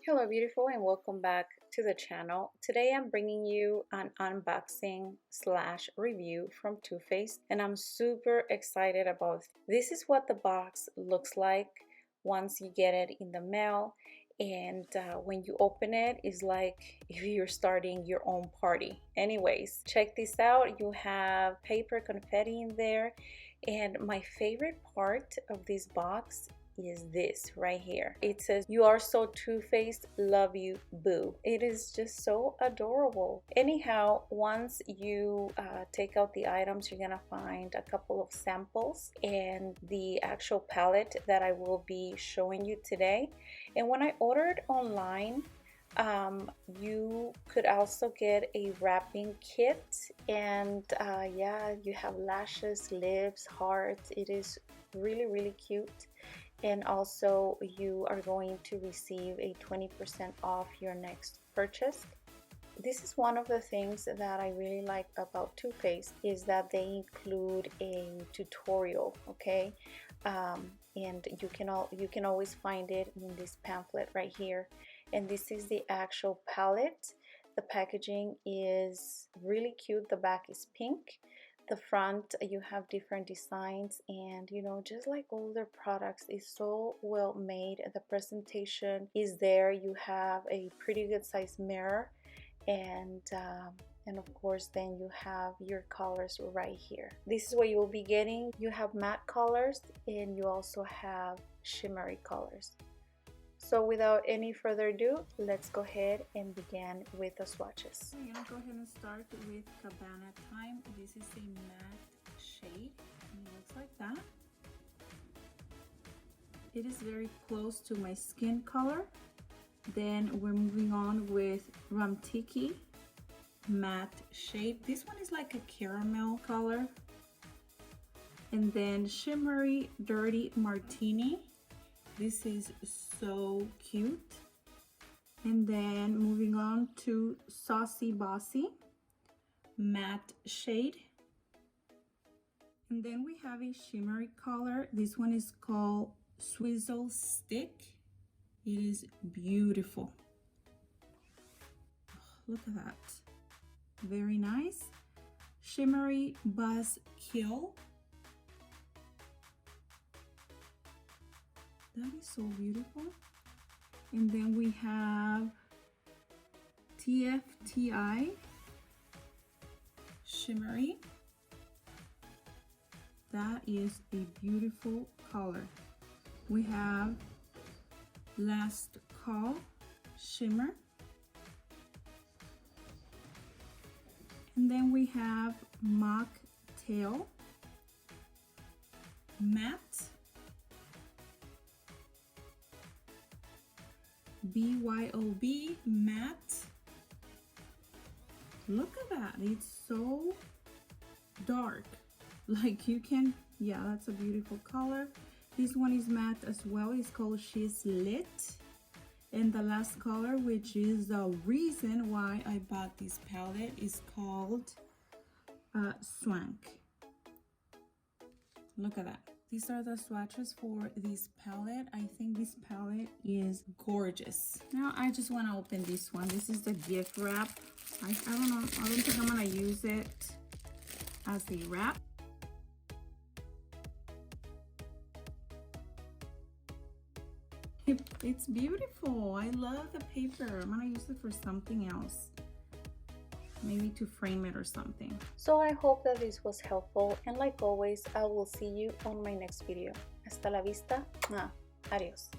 Hello beautiful, and welcome back to the channel. Today I'm bringing you an unboxing slash review from Too Faced, and I'm super excited about this. Is what the box looks like once you get it in the mail, and when you open it, it's like if you're starting your own party. Anyways, check this out. You have paper confetti in there, and my favorite part of this box is this right here. It says, "You are so two-faced, love you, boo." It is just so adorable. Anyhow, once you take out the items, you're gonna find a couple of samples and the actual palette that I will be showing you today. And when I ordered online, you could also get a wrapping kit, and yeah, you have lashes, lips, hearts. It is really cute. And also you are going to receive a 20% off your next purchase. This is one of the things that I really like about Too Faced, is that they include a tutorial, okay? And you can always find it in this pamphlet right here. And this is the actual palette. The packaging is really cute. The back is pink. The front, you have different designs, and you know, just like all their products, is so well made. The presentation is there. You have a pretty good size mirror, and of course then you have your colors right here. This is what you will be getting. You have matte colors, and you also have shimmery colors. So without any further ado, let's go ahead and begin with the swatches. I'm gonna go ahead and start with Cabana Time. This is a matte shade, and it looks like that. It is very close to my skin color. Then we're moving on with Rum Tiki matte shade. This one is like a caramel color. And then Shimmery Dirty Martini. This is so cute. And then moving on to Saucy Bossy matte shade. And then we have a shimmery color. This one is called Swizzle Stick. It is beautiful. Look at that. Very nice. Shimmery Buzz Kill. That is so beautiful. And then we have TFTI Shimmery. That is a beautiful color. We have Last Call Shimmer. And then we have Mocktail Matte. BYOB matte. Look at that, it's so dark. Like you can, yeah, that's a beautiful color. This one is matte as well. It's called She's Lit. And the last color, which is the reason why I bought this palette, is called Swank. Look at that. These are the swatches for this palette. I think this palette is gorgeous. Now I just want to open this one. This is the gift wrap. I don't know. I don't think I'm going to use it as the wrap. It's beautiful. I love the paper. I'm going to use it for something else. Maybe to frame it or something. So I hope that this was helpful, and like always, I will see you on my next video. Hasta la vista. Adios.